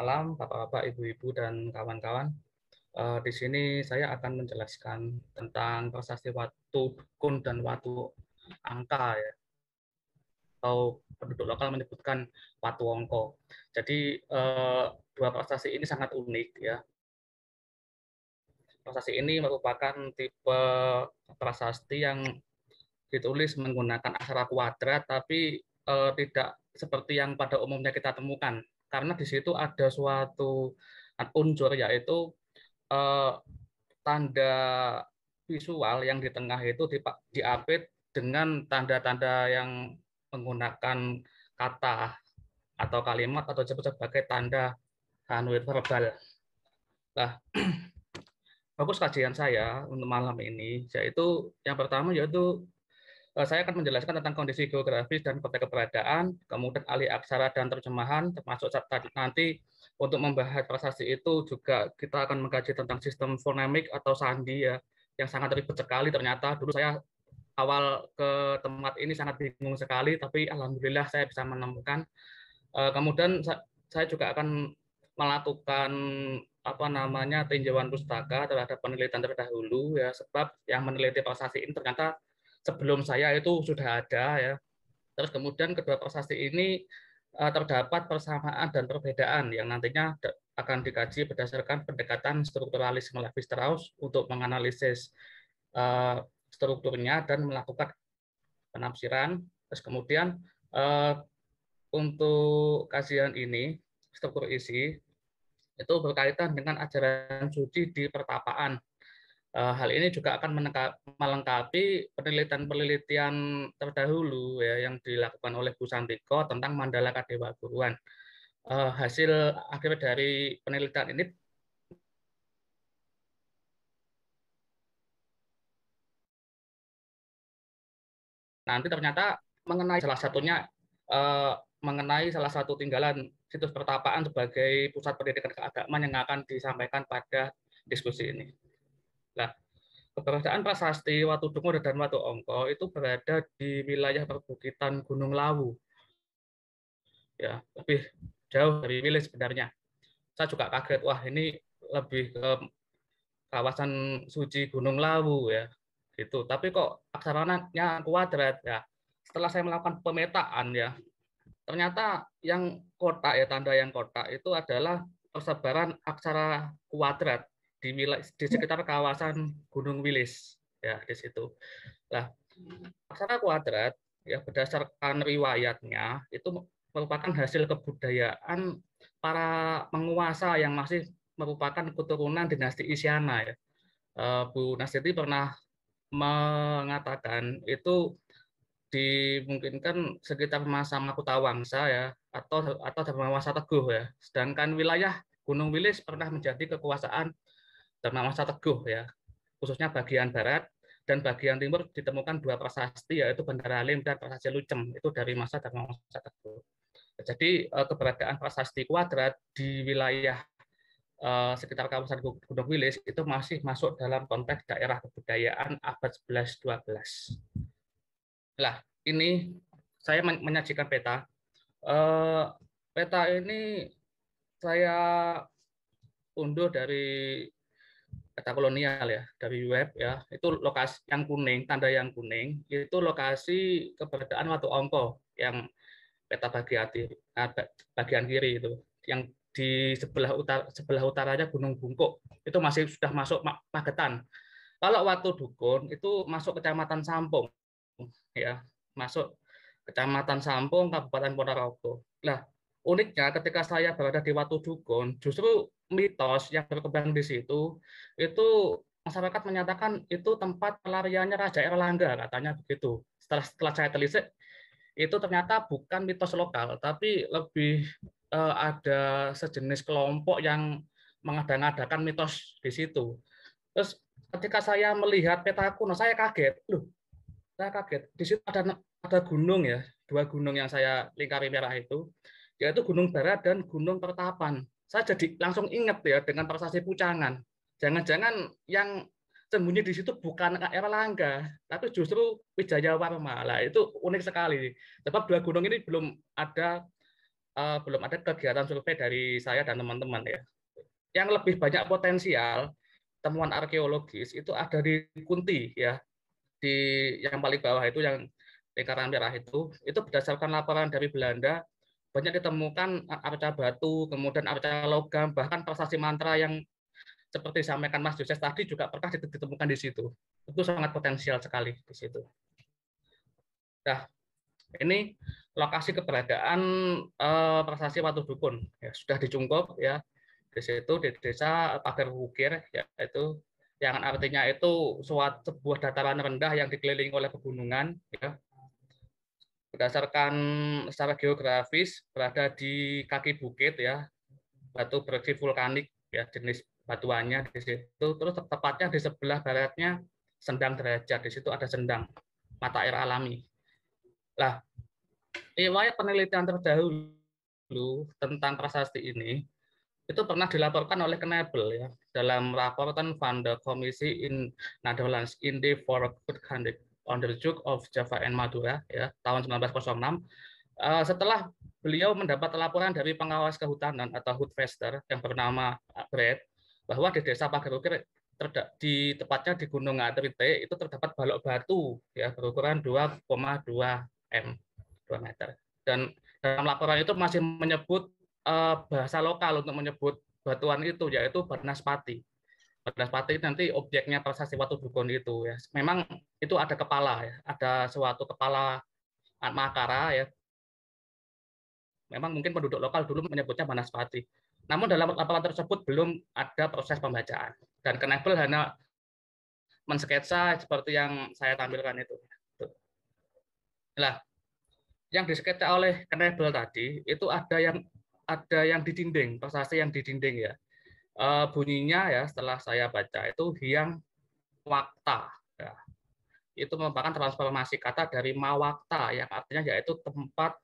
malam, Bapak-bapak, Ibu-ibu, dan kawan-kawan. Di sini saya akan menjelaskan tentang prasasti Watu Dukun dan Watu Angka, ya, atau penduduk lokal menyebutkan Watu Ongko. Jadi dua prasasti ini sangat unik, ya. Prasasti ini merupakan tipe prasasti yang ditulis menggunakan aksara kuadrat, tapi tidak seperti yang pada umumnya kita temukan, karena di situ ada suatu unsur, yaitu eh, tanda visual yang di tengah itu diapit dengan tanda-tanda yang menggunakan kata atau kalimat atau disebut sebagai tanda nonverbal. Nah, fokus kajian saya untuk malam ini yaitu yang pertama yaitu saya akan menjelaskan tentang kondisi geografis dan kota keberadaan, kemudian alih aksara dan terjemahan, termasuk nanti untuk membahas prasasti itu juga kita akan mengkaji tentang sistem fonemik atau sandi, ya, yang sangat ribet sekali ternyata. Dulu saya awal ke tempat ini sangat bingung sekali, tapi alhamdulillah saya bisa menemukan. Kemudian saya juga akan melakukan apa namanya tinjauan pustaka terhadap penelitian terdahulu, ya, sebab yang meneliti prasasti ini ternyata sebelum saya itu sudah ada, ya. Terus kemudian kedua prasasti ini terdapat persamaan dan perbedaan yang nantinya akan dikaji berdasarkan pendekatan strukturalisme Levi-Strauss untuk menganalisis strukturnya dan melakukan penafsiran. Terus kemudian untuk kajian ini struktur isi itu berkaitan dengan ajaran suci di pertapaan. Hal ini juga akan melengkapi penelitian-penelitian terdahulu, ya, yang dilakukan oleh Bu Santiko tentang Mandala Kadewa Guruan. Hasil akhir dari penelitian ini nanti ternyata mengenai salah satunya eh, mengenai salah satu tinggalan situs pertapaan sebagai pusat pendidikan keagamaan yang akan disampaikan pada diskusi ini. Nah, keberadaan prasasti Watu Dungur dan Watu Ongko itu berada di wilayah perbukitan Gunung Lawu, ya, lebih jauh dari wilayah sebenarnya. Saya juga kaget, wah ini lebih ke kawasan suci Gunung Lawu, ya, gitu. Tapi kok aksaranya kuadrat, ya. Setelah saya melakukan pemetaan, ya, ternyata yang kotak, ya, tanda yang kotak itu adalah persebaran aksara kuadrat di wilayah di sekitar kawasan Gunung Wilis, ya, di situ. Nah, aksara kuadrat, ya, berdasarkan riwayatnya itu merupakan hasil kebudayaan para penguasa yang masih merupakan keturunan dinasti Isyana, ya. Bu Nastiti pernah mengatakan itu dimungkinkan sekitar masa Makutawangsa, ya, atau Dharmawangsa Teguh, ya. Sedangkan wilayah Gunung Wilis pernah menjadi kekuasaan Dharmawangsa Teguh, ya, khususnya bagian barat, dan bagian timur ditemukan dua prasasti, yaitu Bandara Halim dan Prasasti Lucem, itu dari masa Dharmawangsa Teguh. Jadi keberadaan prasasti kuadrat di wilayah sekitar kawasan Gunung Wilis itu masih masuk dalam konteks daerah kebudayaan abad 11-12. Lah, ini saya menyajikan peta. Eh, Peta ini saya unduh dari peta kolonial, ya, dari web, ya. Itu lokasi yang kuning, tanda yang kuning itu lokasi keberadaan Watu Ongko yang peta bagian kiri itu, yang di sebelah utaranya Gunung Bungkuk itu masih sudah masuk Magetan. Kalau Watu Dukun itu masuk Kecamatan Sampung, ya, masuk Kecamatan Sampung, Kabupaten Ponorogo. Nah, uniknya ketika saya berada di Watu Dukun, justru mitos yang berkembang di situ itu masyarakat menyatakan itu tempat pelariannya Raja Erlangga, katanya begitu. Setelah saya telisik, itu ternyata bukan mitos lokal, tapi lebih ada sejenis kelompok yang mengada-ngadakan mitos di situ. Terus ketika saya melihat peta kuno, saya kaget, loh, saya kaget. Di situ ada gunung, ya, dua gunung yang saya lingkari merah itu, yaitu Gunung Barat dan Gunung Pertapan. Saya jadi langsung ingat, ya, dengan prasasti Pucangan. Jangan-jangan yang sembunyi di situ bukan Erlangga, tapi justru Wijaya Warma. Lah, itu unik sekali. Sebab dua gunung ini belum ada belum ada kegiatan survei dari saya dan teman-teman ya. Yang lebih banyak potensial temuan arkeologis itu ada di Kunti ya, di yang paling bawah itu yang lingkaran merah itu berdasarkan laporan dari Belanda banyak ditemukan arca batu, kemudian arca logam, bahkan prasasti mantra yang seperti disampaikan Mas Joses tadi juga pernah ditemukan di situ. Itu sangat potensial sekali di situ. Nah, ini lokasi keberadaan prasasti Watu Dukun ya, sudah dicungkup ya di situ di desa Pagar Wukir, yaitu yang artinya itu suatu sebuah dataran rendah yang dikelilingi oleh pegunungan ya. Berdasarkan secara geografis berada di kaki bukit ya, batu bereaksi vulkanik ya, jenis batuannya di situ. Terus tepatnya di sebelah baratnya Sendang Derajat, di situ ada Sendang, mata air alami. Lah, riwayat penelitian terdahulu tentang prasasti ini itu pernah dilaporkan oleh Knebel ya dalam raportan van de Komisi in Netherlands Inde for Good Conduct on the Duke of Java and Madura ya tahun 1906. Setelah beliau mendapat laporan dari pengawas kehutanan atau Houtvester yang bernama Brett bahwa di desa Pagarukir di tepatnya di Gunung Atrite itu terdapat balok batu ya berukuran 2,2 m 2 meter, dan dalam laporan itu masih menyebut bahasa lokal untuk menyebut batuan itu yaitu Banaspati. Banaspati nanti objeknya prasasti Watu Dukun itu ya. Memang itu ada kepala ya, ada suatu kepala Makara ya. Memang mungkin penduduk lokal dulu menyebutnya Banaspati. Namun dalam laporan tersebut belum ada proses pembacaan. Dan Knebel hanya mensketsa seperti yang saya tampilkan itu. Nah, yang disketsa oleh Knebel tadi itu ada yang di dinding, prasasti yang di dinding ya. Bunyinya ya setelah saya baca itu Hyang Wakta. Ya. Itu merupakan transformasi kata dari Mawakta yang artinya yaitu tempat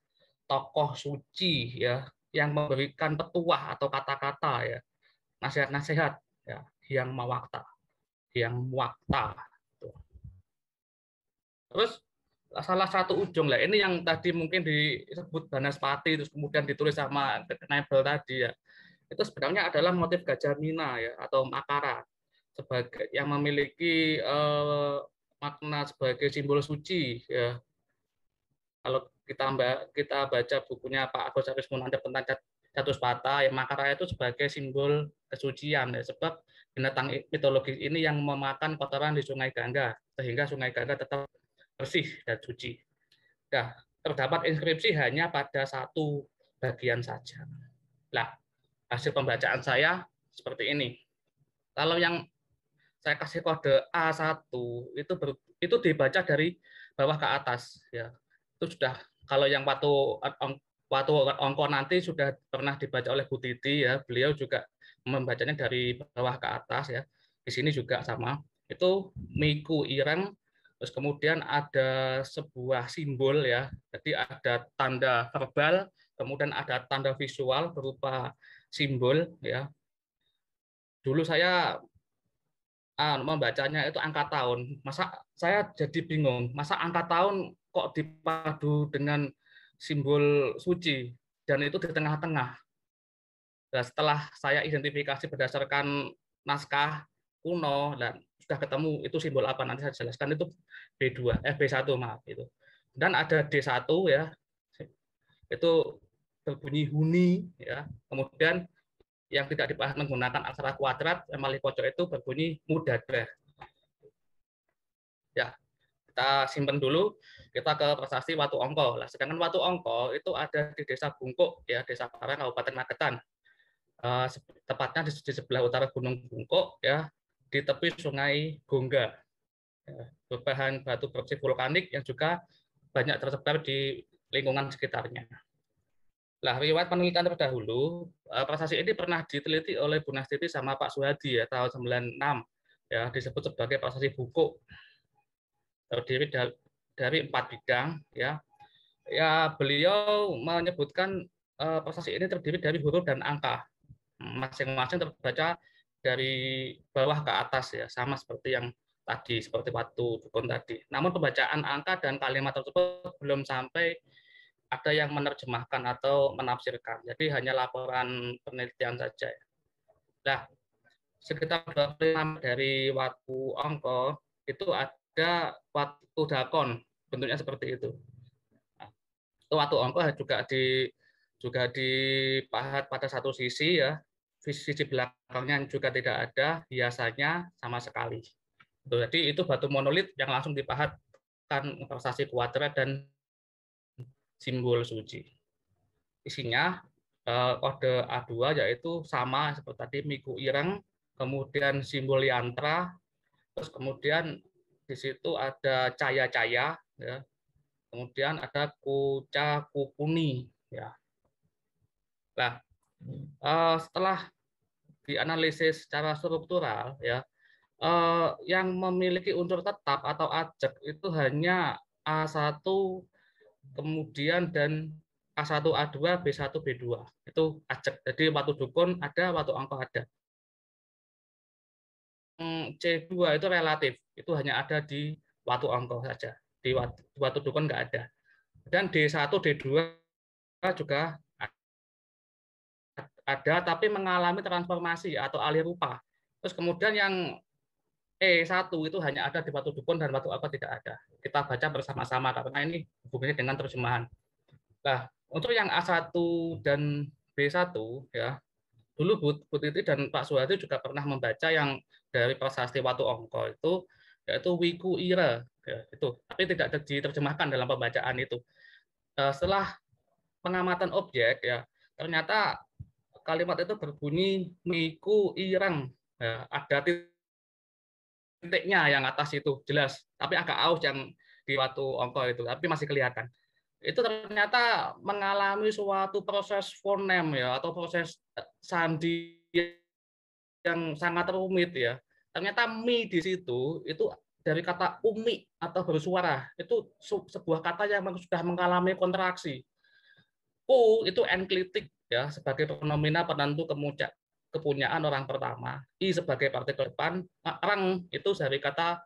tokoh suci ya yang memberikan petuah atau kata-kata ya, nasihat-nasihat ya, Hyang Mawakta, Hyang Wakta. Terus salah satu ujung lah ini yang tadi mungkin disebut Banaspati terus kemudian ditulis sama Knebel tadi ya. Itu sebenarnya adalah motif Gajah Mina ya atau Makara sebagai yang memiliki makna sebagai simbol suci ya. Kalau kita baca bukunya Pak Agus Haris Munandar tentang Catuspata, yang Makara itu sebagai simbol kesucian ya, sebab binatang mitologis ini yang memakan kotoran di Sungai Gangga sehingga Sungai Gangga tetap bersih dan suci. Nah, terdapat inskripsi hanya pada satu bagian saja. Nah, hasil pembacaan saya seperti ini. Kalau yang saya kasih kode A1 itu dibaca dari bawah ke atas ya. Itu sudah kalau yang waktu ongko nanti sudah pernah dibaca oleh Bu Titi ya. Beliau juga membacanya dari bawah ke atas ya. Di sini juga sama. Itu Miku Ireng, terus kemudian ada sebuah simbol ya. Jadi ada tanda verbal, kemudian ada tanda visual berupa simbol ya. Dulu saya membacanya itu angka tahun. Masa saya jadi bingung, masa angka tahun kok dipadu dengan simbol suci dan itu di tengah-tengah. Nah, setelah saya identifikasi berdasarkan naskah kuno dan sudah ketemu itu simbol apa nanti saya jelaskan itu B1 maaf itu. Dan ada D1 ya. Itu berbunyi huni ya. Kemudian yang tidak dibahas menggunakan aksara kuadrat yang paling pojok itu berbunyi mudada. Ya, kita simpan dulu, kita ke prasasti Watu Ongko. Nah, sedangkan Watu Ongko itu ada di Desa Bungkuk, ya, Desa Parang, Kabupaten Magetan. Tepatnya di sebelah utara Gunung Bungkuk, ya, di tepi Sungai Gongga. Ya, berbahan batu bereaksi vulkanik yang juga banyak tersebar di lingkungan sekitarnya. Lah, riwayat penelitian terdahulu, prasasti ini pernah diteliti oleh Bu Nastiti sama Pak Suhadi ya tahun 96, ya disebut sebagai prasasti Bungkuk, terdiri dari 4 bidang ya. Ya, beliau menyebutkan prasasti ini terdiri dari huruf dan angka. Masing-masing terbaca dari bawah ke atas ya, sama seperti yang tadi, seperti Watu Dukun tadi. Namun pembacaan angka dan kalimat tersebut belum sampai ada yang menerjemahkan atau menafsirkan. Jadi hanya laporan penelitian saja. Nah, sekitar 25 dari Watu Ongko itu ada Watu Dakon, bentuknya seperti itu. Nah, Watu Ongko juga dipahat pada satu sisi ya, sisi belakangnya juga tidak ada hiasannya sama sekali. Jadi itu batu monolit yang langsung dipahatkan prestasi kuadrat dan simbol suci. Isinya kode A2 yaitu sama seperti tadi Miku Ireng, kemudian simbol yantra, terus kemudian di situ ada caya-caya, ya. Kemudian ada kuca kukuni, ya. Nah, setelah dianalisis secara struktural, ya, yang memiliki unsur tetap atau ajek itu hanya A1, kemudian dan A1, A2, B1, B2. Itu ajek. Jadi Watu Dukun ada, Watu Angko ada. C2 itu relatif, itu hanya ada di Watu Angko saja. Di Watu Dukun nggak ada. Dan D1, D2 juga ada, tapi mengalami transformasi atau alih rupa. Terus kemudian yang E1 itu hanya ada di Watu Dukun dan Watu Angko tidak ada. Kita baca bersama-sama karena ini hubungannya dengan terjemahan. Nah, untuk yang A1 dan B1 ya, dulu Bu Titi dan Pak Suhadi juga pernah membaca yang dari prasasti Watu Ongko itu yaitu Wiku Ira ya, itu, tapi tidak diterjemahkan dalam pembacaan itu. Setelah pengamatan objek ya, ternyata kalimat itu berbunyi Miku Irang. Ya, ada titiknya yang atas itu jelas, tapi agak aus yang di Watu Ongko itu, tapi masih kelihatan. Itu ternyata mengalami suatu proses fonem ya atau proses sandi yang sangat rumit ya. Ternyata mi di situ itu dari kata umi atau bersuara. Itu sebuah kata yang sudah mengalami kontraksi. Pu itu enklitik ya sebagai pronomina penentu kepunyaan orang pertama. I sebagai partikel depan. Rang itu dari kata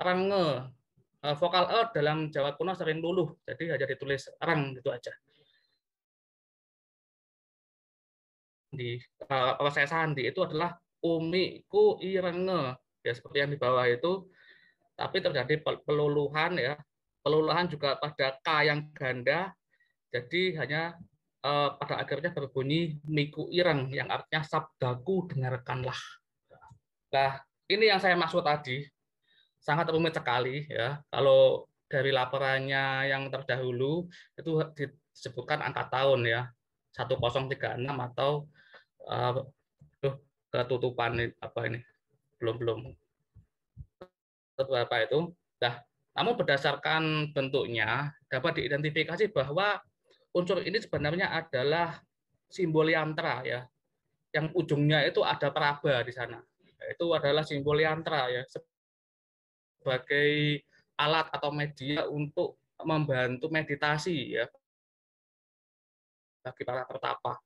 renge. Vokal e dalam Jawa kuno sering luluh, jadi hanya ditulis rang gitu aja. Di proses sandi itu adalah umi ku irenge ya seperti yang di bawah itu, tapi terjadi peluluhan ya, peluluhan juga pada k yang ganda, jadi hanya pada akhirnya berbunyi miku ireng yang artinya sabdaku dengarkanlah. Nah, ini yang saya maksud tadi, sangat rumit sekali ya. Kalau dari laporannya yang terdahulu itu disebutkan angka tahun ya 1036 atau uh, ketutupan apa ini belum belum apa itu. Nah, namun berdasarkan bentuknya dapat diidentifikasi bahwa unsur ini sebenarnya adalah simbol yantra ya, yang ujungnya itu ada peraba di sana. Itu adalah simbol yantra ya sebagai alat atau media untuk membantu meditasi ya bagi para pertapa.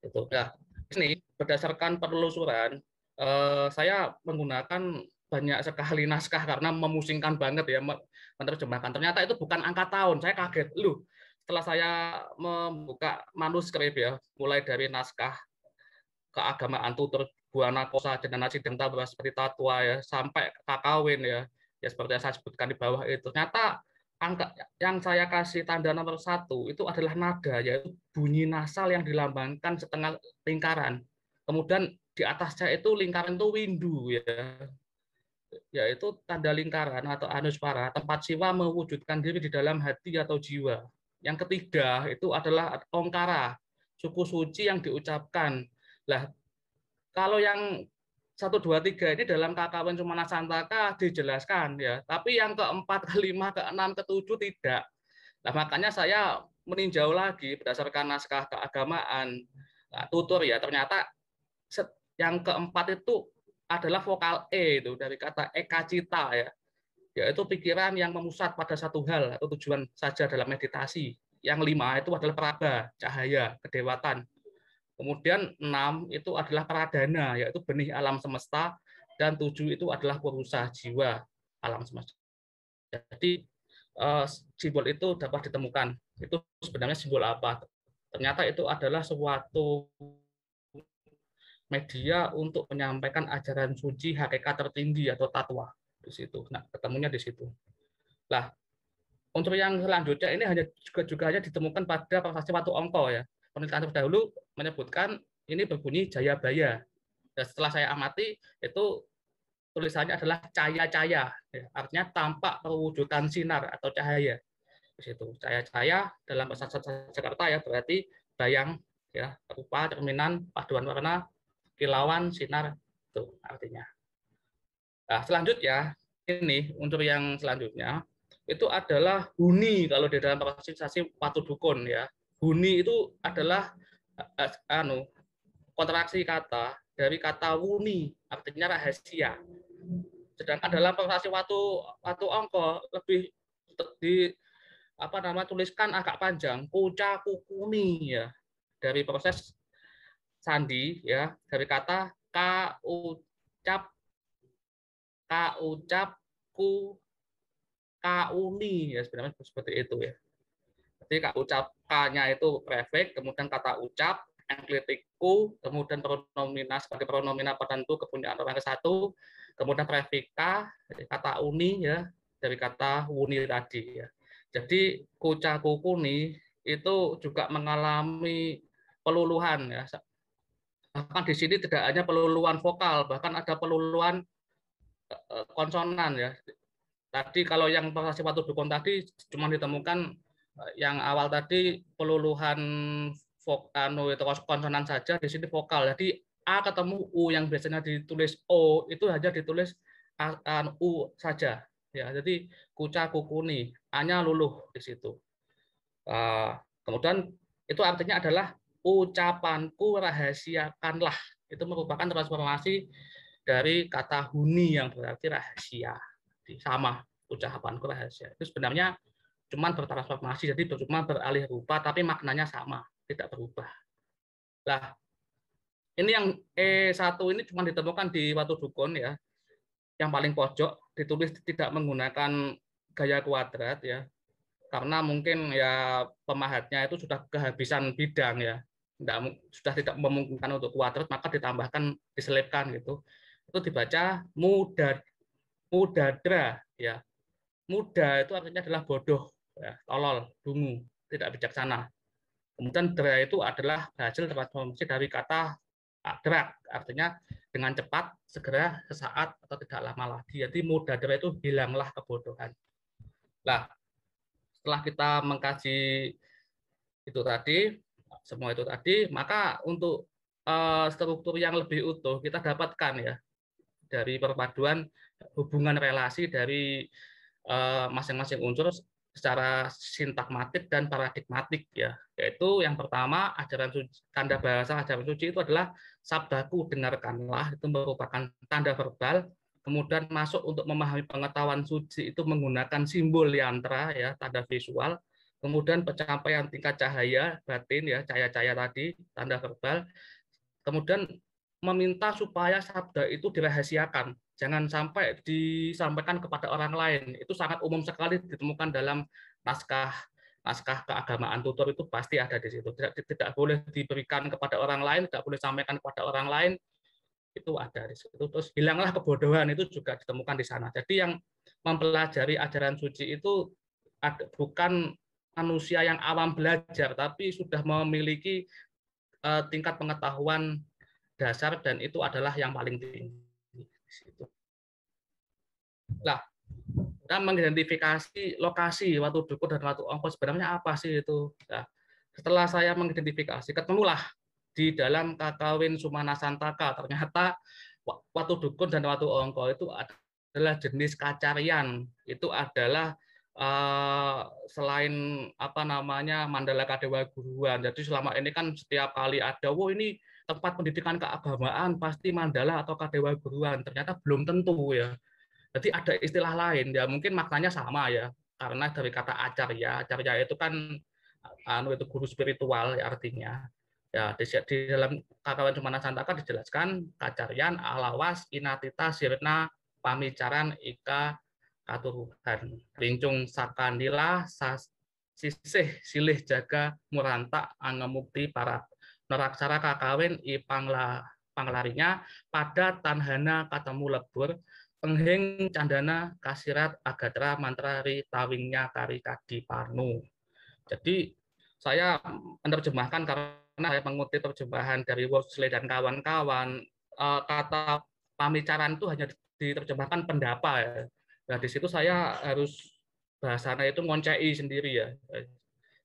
Itu. Nah, ini berdasarkan penelusuran saya menggunakan banyak sekali naskah karena memusingkan banget ya menerjemahkan. Ternyata itu bukan angka tahun. Saya kaget. Loh, setelah saya membuka manuskrip ya, mulai dari naskah keagamaan tutur Buana Kosa dan Sidang Tabra seperti Tatwa ya, sampai Kakawin ya seperti yang saya sebutkan di bawah itu. Ternyata angka yang saya kasih tanda nomor 1 itu adalah nada, yaitu bunyi nasal yang dilambangkan setengah lingkaran. Kemudian di atasnya itu lingkaran itu windu ya, yaitu tanda lingkaran atau anuspara, tempat siwa mewujudkan diri di dalam hati atau jiwa. Yang ketiga itu adalah ongkara, suku suci yang diucapkan. Lah, kalau yang 1, 2, 3 ini dalam Kakawin Sumana Santaka dijelaskan ya, tapi yang keempat, kelima, keenam, ketujuh tidak. Nah, makanya saya meninjau lagi berdasarkan naskah keagamaan tutur ya, ternyata yang keempat itu adalah vokal E itu dari kata ekacita ya, yaitu pikiran yang memusat pada satu hal atau tujuan saja dalam meditasi. Yang 5 itu adalah praba, cahaya, kedewatan. Kemudian 6 itu adalah pradana, yaitu benih alam semesta, dan 7 itu adalah perusaha jiwa alam semesta. Jadi simbol itu dapat ditemukan Itu sebenarnya simbol apa? Ternyata itu adalah suatu media untuk menyampaikan ajaran suci hakikat tertinggi atau tatwa di situ. Nah, ketemunya di situ. Lah, untuk yang selanjutnya ini hanya juga hanya ditemukan pada prasasti Watu Ongko ya. Penelitian terdahulu menyebutkan ini berbunyi Jayabaya. Dan setelah saya amati itu tulisannya adalah cahaya-cahaya, ya. Artinya tampak perwujudan sinar atau cahaya. Di situ cahaya-cahaya dalam bahasa Jakarta ya berarti bayang ya, rupa, cerminan, paduan warna, kilauan, sinar itu artinya. Nah, selanjutnya ini untuk yang selanjutnya itu adalah huni kalau di dalam prosesasi Watu Dukun ya. Huni itu adalah kontraksi kata dari kata wuni artinya rahasia. Sedangkan dalam prosesasi Watu Ongko lebih di tuliskan agak panjang kuca kukuni ya dari proses sandi ya dari kata ka ucap ku kauni ya sebenarnya seperti itu ya. Jadi kak ucap k-nya itu prefix, kemudian kata ucap, enklitiku, kemudian pronomina sebagai pronomina penentu kepunyaan orang ke satu, kemudian prefika kata uni ya dari kata wuni tadi ya. Jadi kucaku kuni itu juga mengalami peluluhan ya. Bahkan di sini tidak hanya peluluhan vokal, bahkan ada peluluhan konsonan ya. Tadi kalau yang prosesi Watu Dukun tadi cuma ditemukan yang awal tadi peluluhan itu konsonan saja, di sini vokal. Jadi A ketemu U yang biasanya ditulis O itu hanya ditulis U saja. Ya, jadi kuca kukuni, A-nya luluh di situ. Kemudian itu artinya adalah ucapanku rahasiakanlah. Itu merupakan transformasi dari kata huni yang berarti rahasia. Sama ucapanku rahasia. Itu sebenarnya cuma bertransformasi, jadi cuma beralih rupa, tapi maknanya sama, tidak berubah. Lah, ini yang E1 ini cuma ditemukan di Watu Dukun ya, yang paling pojok ditulis tidak menggunakan gaya kuadrat ya, karena mungkin ya pemahatnya itu sudah kehabisan bidang ya, sudah tidak memungkinkan untuk kuadrat, maka ditambahkan diselipkan gitu. Itu dibaca mudadra ya. Muda itu artinya adalah bodoh, ya, tolol, dungu, tidak bijaksana. Kemudian dra itu adalah hasil transformasi dari kata drak, artinya dengan cepat, segera, sesaat, atau tidak lama lagi. Jadi muda dra itu hilanglah kebodohan. Nah, setelah kita mengkaji itu tadi, semua itu tadi, maka untuk struktur yang lebih utuh kita dapatkan ya dari perpaduan hubungan relasi dari masing-masing unsur secara sintakmatik dan paradigmatik ya. Yaitu yang pertama ajaran suci, tanda bahasa ajaran suci itu adalah sabdaku dengarkanlah, itu merupakan tanda verbal. Kemudian masuk untuk memahami pengetahuan suci itu menggunakan simbol yantra ya, tanda visual. Kemudian pencapaian tingkat cahaya batin ya, cahaya-cahaya tadi, tanda verbal. Kemudian meminta supaya sabda itu dirahasiakan, jangan sampai disampaikan kepada orang lain. Itu sangat umum sekali ditemukan dalam naskah naskah keagamaan tutur itu pasti ada di situ. Tidak boleh diberikan kepada orang lain, tidak boleh sampaikan kepada orang lain, itu ada di situ. Terus hilanglah kebodohan itu juga ditemukan di sana. Jadi yang mempelajari ajaran suci itu bukan manusia yang awam belajar, tapi sudah memiliki tingkat pengetahuan dasar dan itu adalah yang paling tinggi di situ. Lah, kita mengidentifikasi lokasi Watu Dukun dan Watu Ongko sebenarnya apa sih itu. Nah, setelah saya mengidentifikasi, ketemulah di dalam Kakawin Sumana Santaka ternyata Watu Dukun dan Watu Ongko itu adalah jenis kacarian. Itu adalah selain Mandala Kadewa Guruan. Jadi selama ini kan setiap kali ada, ini tempat pendidikan keagamaan pasti Mandala atau Kadewa Guruan. Ternyata belum tentu ya. Jadi ada istilah lain ya, mungkin maknanya sama ya. Karena dari kata acarya itu kan itu guru spiritual ya artinya. Ya di dalam Kakawin Sumana Santaka dijelaskan kacarian alawas inatita sirna pamicaran ika katuruhan rincung sakandila sisih silih jaga muranta angemukti para neraksara kakawin i panglarinya pada tanhana katemu lebur penghing candana kasirat agatra mantrari tawingnya kari kadi parnu. Jadi saya menerjemahkan karena saya mengutip terjemahan dari Worsley dan kawan-kawan, kata pamicaran itu hanya diterjemahkan pendapa ya. Nah, di situ saya harus bahasanya itu ngoncei sendiri ya,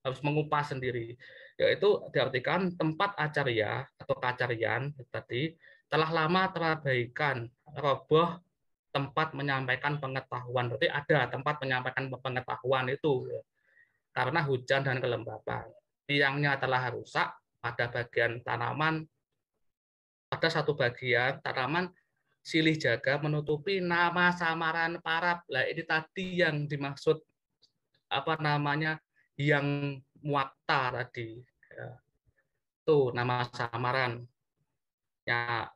harus mengupas sendiri. Yaitu diartikan tempat acarya atau kacarian tadi telah lama terabaikan, roboh tempat menyampaikan pengetahuan. Berarti ada tempat menyampaikan pengetahuan itu ya, karena hujan dan kelembapan. Tiangnya telah rusak pada bagian tanaman, pada satu bagian tanaman silih jaga menutupi nama samaran parap. Lah ini tadi yang dimaksud apa namanya yang muakta tadi. Ya, itu nama samaran ya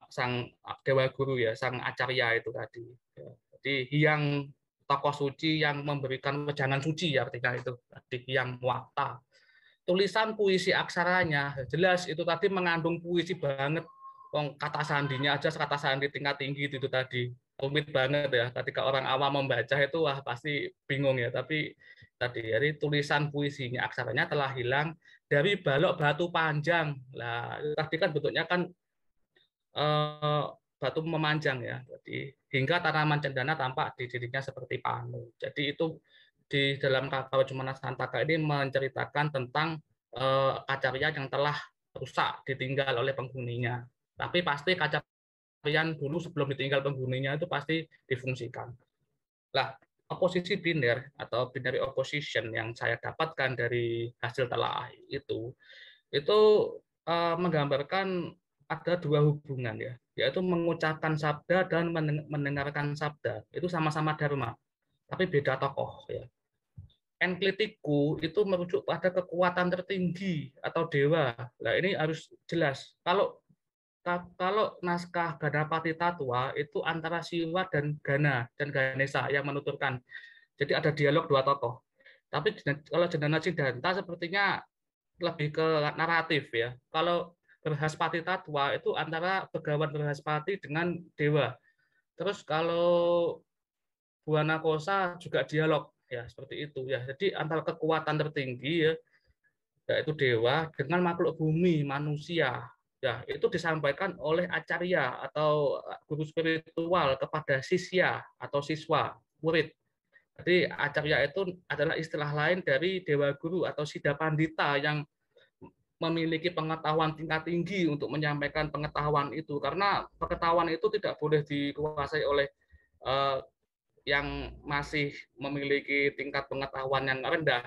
sang dewa guru ya, sang acarya itu tadi. Ya, jadi yang tokoh suci yang memberikan wejangan suci artinya itu tadi yang muakta. Tulisan puisi aksaranya jelas itu tadi mengandung puisi banget. Kata sandinya aja kata sandi tingkat tinggi itu tadi rumit banget ya. Ketika orang awam membaca itu wah pasti bingung ya. Tapi tadi jadi tulisan puisinya aksaranya telah hilang dari balok batu panjang. Lah tadi kan bentuknya kan batu memanjang ya. Jadi hingga tanaman cendana tampak di dirinya seperti panu. Jadi itu di dalam Kakao Cumana Santaka ini menceritakan tentang kacarya yang telah rusak ditinggal oleh penghuninya. Tapi pasti kacaryan dulu sebelum ditinggal penghuninya itu pasti difungsikan. Lah, oposisi biner atau binary opposition yang saya dapatkan dari hasil telaah itu menggambarkan ada dua hubungan ya, yaitu mengucapkan sabda dan mendengarkan sabda. Itu sama-sama dharma, tapi beda tokoh ya. Enklitiku itu merujuk pada kekuatan tertinggi atau dewa. Nah, ini harus jelas. Kalau naskah Ganapati Tatwa itu antara Siwa dan Gana dan Ganesa yang menuturkan. Jadi ada dialog dua tokoh. Tapi kalau Jendana Sidanta sepertinya lebih ke naratif ya. Kalau Berhaspati Tatwa itu antara Begawan Berhaspati dengan dewa. Terus kalau Buana Kosa juga dialog ya seperti itu ya. Jadi antara kekuatan tertinggi ya yaitu dewa dengan makhluk bumi manusia. Ya, itu disampaikan oleh acarya atau guru spiritual kepada sisya atau siswa, murid. Jadi acarya itu adalah istilah lain dari dewa guru atau sida pandita yang memiliki pengetahuan tingkat tinggi untuk menyampaikan pengetahuan itu karena pengetahuan itu tidak boleh dikuasai oleh yang masih memiliki tingkat pengetahuan yang rendah.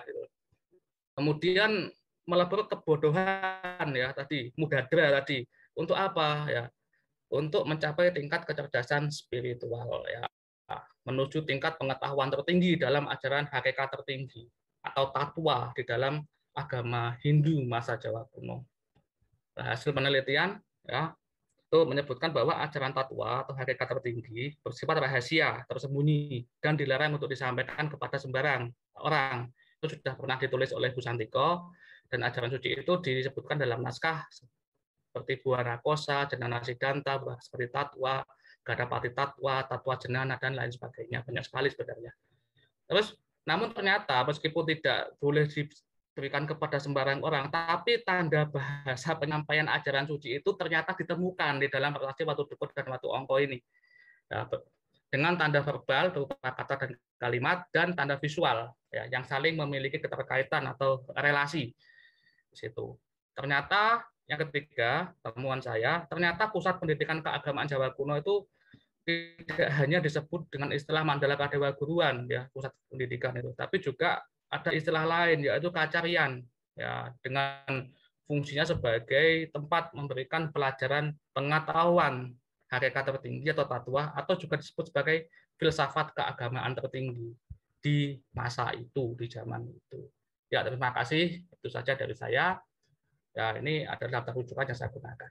Kemudian melebur kebodohan ya tadi, mudadra tadi. Untuk apa ya? Untuk mencapai tingkat kecerdasan spiritual ya. Menuju tingkat pengetahuan tertinggi dalam ajaran hakikat tertinggi atau tatwa di dalam agama Hindu masa Jawa kuno. Nah, hasil penelitian ya itu menyebutkan bahwa ajaran tatwa atau hakikat tertinggi bersifat rahasia, tersembunyi, dan dilarang untuk disampaikan kepada sembarang orang. Itu sudah pernah ditulis oleh Busantiko, dan ajaran suci itu disebutkan dalam naskah seperti Buana Kosa, Jendana Sidanta, seperti Tatwa, Gadapati Tatwa, Tatwa Jenana, dan lain sebagainya. Banyak sekali sebenarnya. Terus, namun ternyata meskipun tidak boleh diberikan kepada sembarang orang, tapi tanda bahasa penyampaian ajaran suci itu ternyata ditemukan di dalam relasi Watu Dukut dan Watu Ongko ini. Ya, dengan tanda verbal berupa kata dan kalimat dan tanda visual ya, yang saling memiliki keterkaitan atau relasi di situ. Ternyata yang ketiga temuan saya, ternyata pusat pendidikan keagamaan Jawa kuno itu tidak hanya disebut dengan istilah Mandala Kadewa Guruan ya pusat pendidikan itu, tapi juga ada istilah lain yaitu kacarian ya dengan fungsinya sebagai tempat memberikan pelajaran pengetahuan hakikat tertinggi atau tatwa atau juga disebut sebagai filsafat keagamaan tertinggi di masa itu di zaman itu. Ya terima kasih itu saja dari saya. Ya ini adalah daftar rujukan yang saya gunakan.